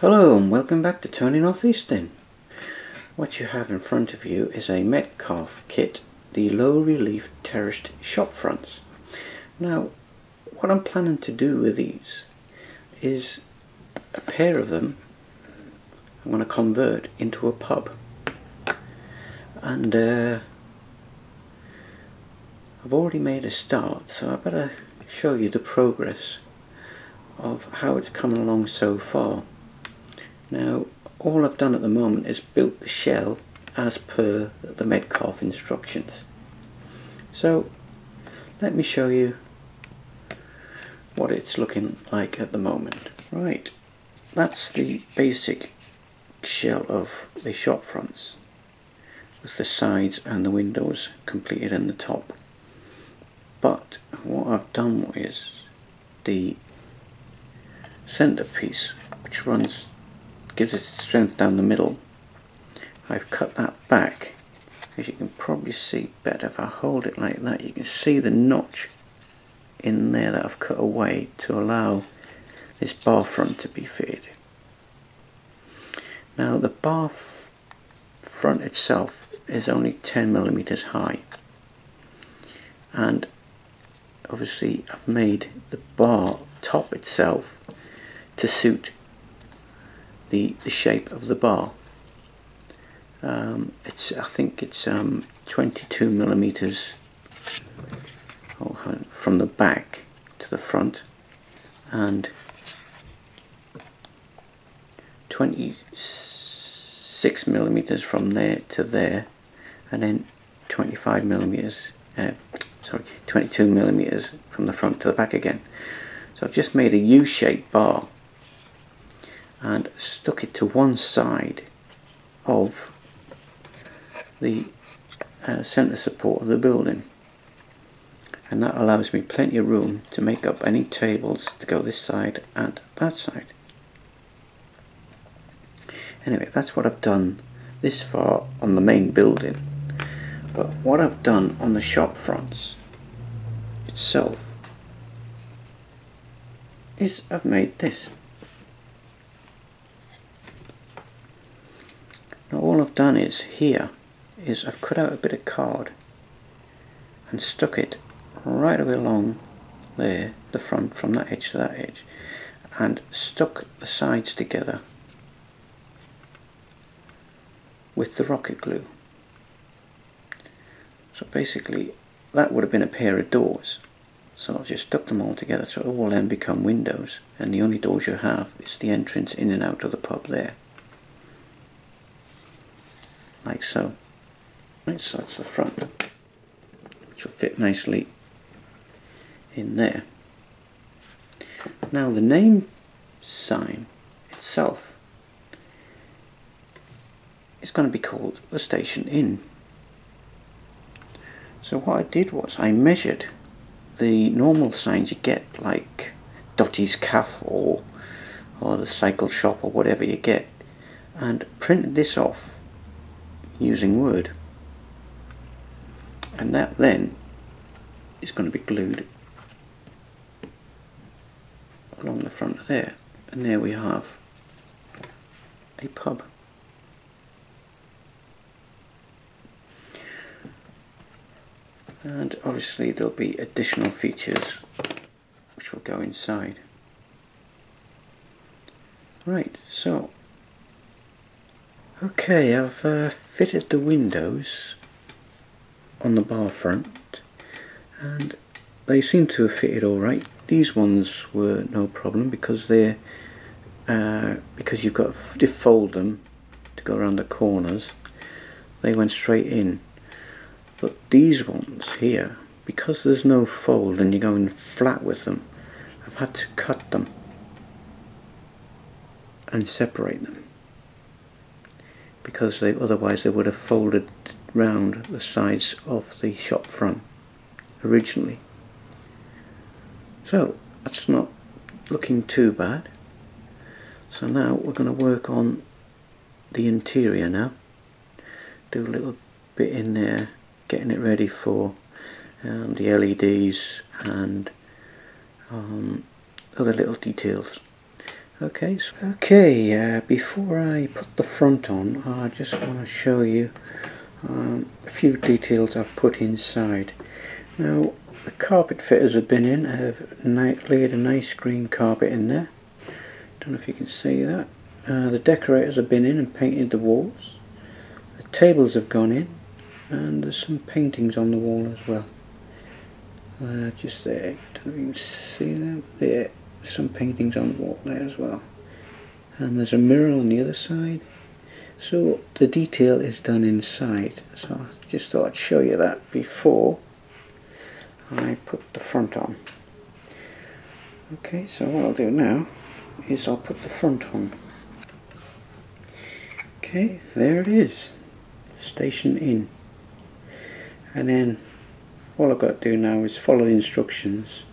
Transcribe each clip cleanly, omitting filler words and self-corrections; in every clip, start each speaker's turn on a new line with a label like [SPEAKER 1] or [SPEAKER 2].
[SPEAKER 1] Hello and welcome back to Tony Northeastern. What you have in front of you is a Metcalfe Kit, the low relief terraced shop fronts. Now what I'm planning to do with these is a pair of them I'm going to convert into a pub, and I've already made a start, so I better show you the progress of how it's coming along so far. Now all I've done at the moment is built the shell as per the Metcalfe instructions. So let me show you what it's looking like at the moment. Right, that's the basic shell of the shop fronts, with the sides and the windows completed in the top. But what I've done is the centerpiece, which gives it strength down the middle, I've cut that back. As you can probably see better if I hold it like that, you can see the notch in there that I've cut away to allow this bar front to be fitted. Now the bar front itself is only 10mm high, and obviously I've made the bar top itself to suit the shape of the bar. I think it's 22mm from the back to the front, and 26mm from there to there, and then 22mm from the front to the back again. So I've just made a U-shaped bar and stuck it to one side of the centre support of the building, and that allows me plenty of room to make up any tables to go this side and that side. Anyway, that's what I've done this far on the main building. But what I've done on the shop fronts itself is I've made this. Now all I've done is I've cut out a bit of card and stuck it right away along there, the front, from that edge to that edge, and stuck the sides together with the rocket glue. So basically that would have been a pair of doors, so I've just stuck them all together so all then become windows, and the only doors you have is the entrance in and out of the pub there, like so. Right, so that's the front, which will fit nicely in there. Now the name sign itself is going to be called the Station Inn. So what I did was I measured the normal signs you get, like Dottie's Cafe or the Cycle Shop or whatever you get, and printed this off using Word, and that then is going to be glued along the front of there, and there we have a pub. And obviously there'll be additional features which will go inside. Right, so okay, I've fitted the windows on the bar front, and they seem to have fitted alright. These ones were no problem because they're because you've got to fold them to go around the corners, they went straight in. But these ones here, because there's no fold and you're going flat with them, I've had to cut them and separate them, because otherwise they would have folded round the sides of the shop front originally. So that's not looking too bad. So now we're going to work on the interior now. Do a little bit in there, getting it ready for the LEDs and other little details. Okay, before I put the front on, I just want to show you a few details I've put inside. Now, the carpet fitters have been in, have laid a nice green carpet in there. Don't know if you can see that. The decorators have been in and painted the walls. The tables have gone in, and there's some paintings on the wall as well. Just there, don't know if you can see them. There, some paintings on the wall there as well. And there's a mirror on the other side. So the detail is done inside. So I just thought I'd show you that before I put the front on. Okay, so what I'll do now is I'll put the front on. Okay, there it is. Station in. And then all I've got to do now is follow the instructions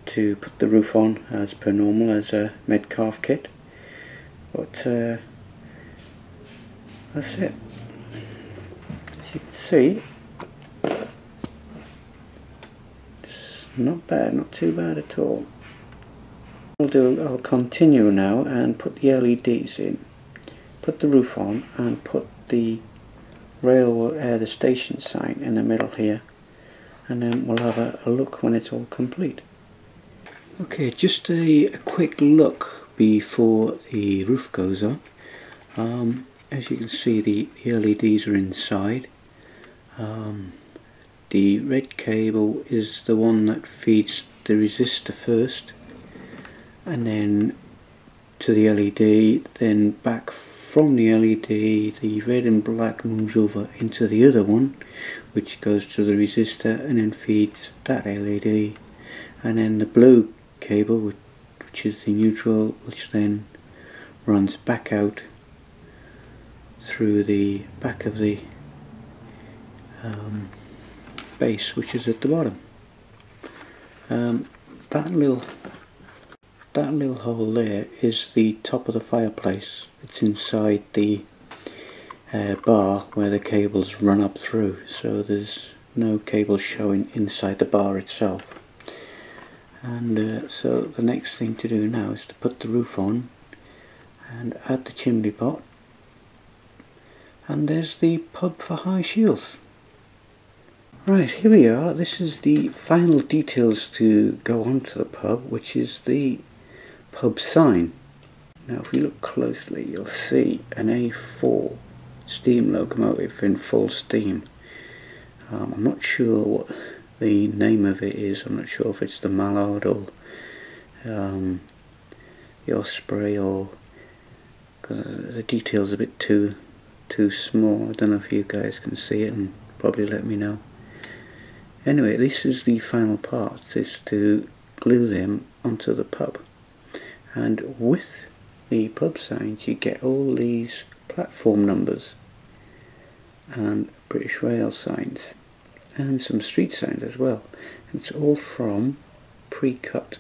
[SPEAKER 1] to put the roof on as per normal as a Metcalfe kit. But that's it. As you can see, it's not bad, not too bad at all. I'll continue now and put the LEDs in, put the roof on, and put the the station sign in the middle here, and then we'll have a look when it's all complete. Okay, just a quick look before the roof goes on. As you can see, the LEDs are inside. The red cable is the one that feeds the resistor first, and then to the LED, then back from the LED the red and black moves over into the other one, which goes to the resistor and then feeds that LED, and then the blue cable, which is the neutral, which then runs back out through the back of the base, which is at the bottom. That little hole there is the top of the fireplace. It's inside the bar where the cables run up through, so there's no cable showing inside the bar itself. And so the next thing to do now is to put the roof on and add the chimney pot, and there's the pub for high shields. Right, here we are. This is the final details to go on to the pub, which is the pub sign. Now if we look closely, you'll see an A4 steam locomotive in full steam. I'm not sure what the name of it is. I'm not sure if it's the Mallard or the Osprey, or cause the detail's a bit too small. I don't know if you guys can see it, and probably let me know. Anyway, this is the final part, is to glue them onto the pub. And with the pub signs you get all these platform numbers and British Rail signs and some street signs as well. It's all from pre-cut.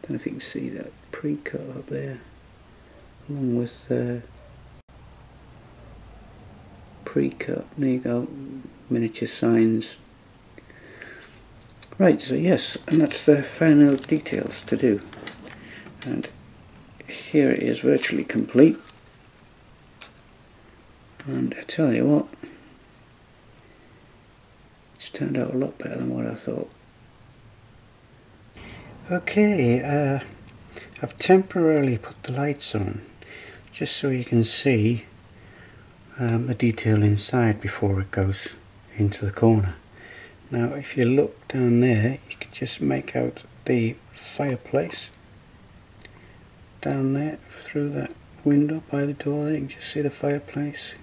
[SPEAKER 1] Don't know if you can see that pre-cut up there, along with pre-cut. There you go, miniature signs. Right, so yes, and that's the final details to do. And here it is, virtually complete. And I tell you what, it's turned out a lot better than what I thought. Okay, I've temporarily put the lights on just so you can see the detail inside before it goes into the corner. Now if you look down there, you can just make out the fireplace down there through that window by the door there. You can just see the fireplace.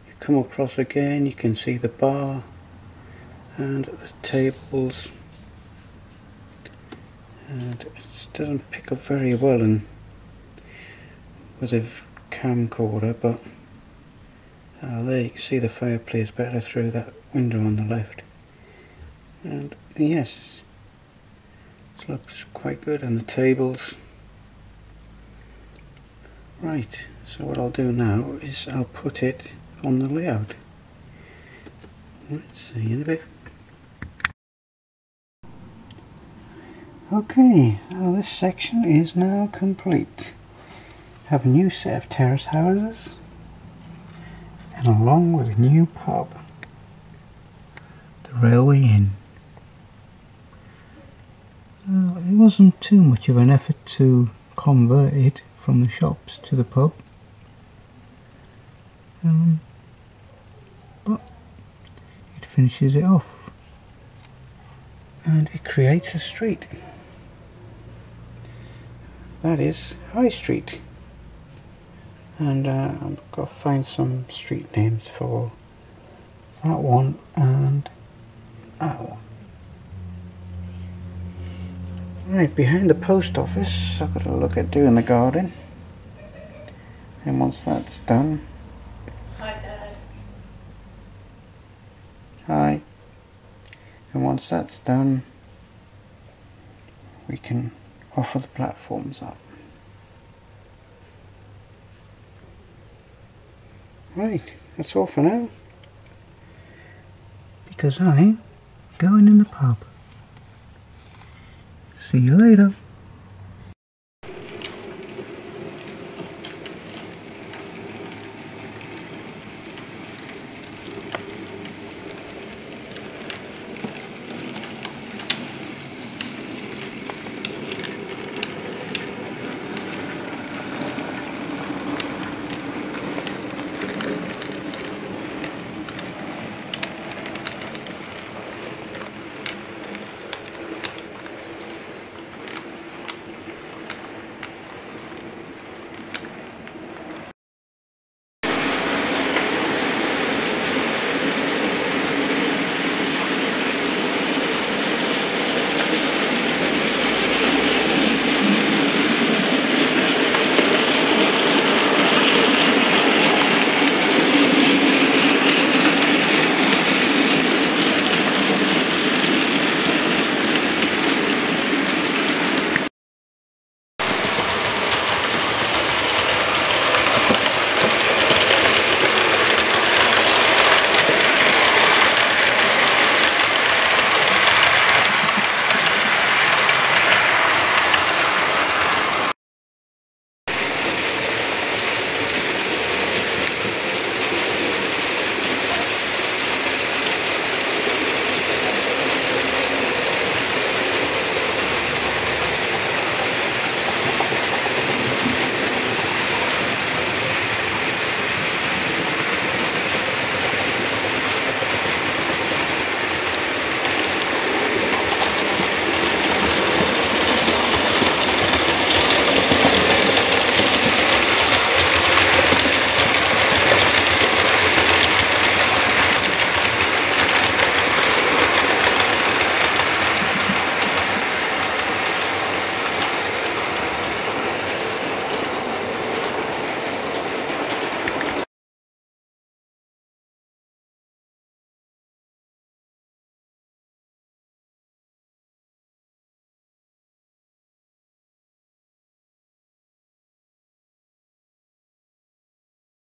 [SPEAKER 1] You come across again, you can see the bar and the tables, and it doesn't pick up very well with a camcorder, but there you can see the fireplace better through that window on the left. And yes, it looks quite good on the tables. Right, so what I'll do now is I'll put it on the layout. Let's see in a bit. Okay, well, this section is now complete. Have a new set of terrace houses, and along with a new pub, the Railway Inn. It wasn't too much of an effort to convert it from the shops to the pub, but it finishes it off and it creates a street. That is High Street, and I've got to find some street names for that one and that one. Right, behind the post office I've got to look at doing the garden, and once that's done... Hi Dad. Hi. And once that's done we can offer the platforms up. Right, that's all for now, because I'm going in the pub. See you later.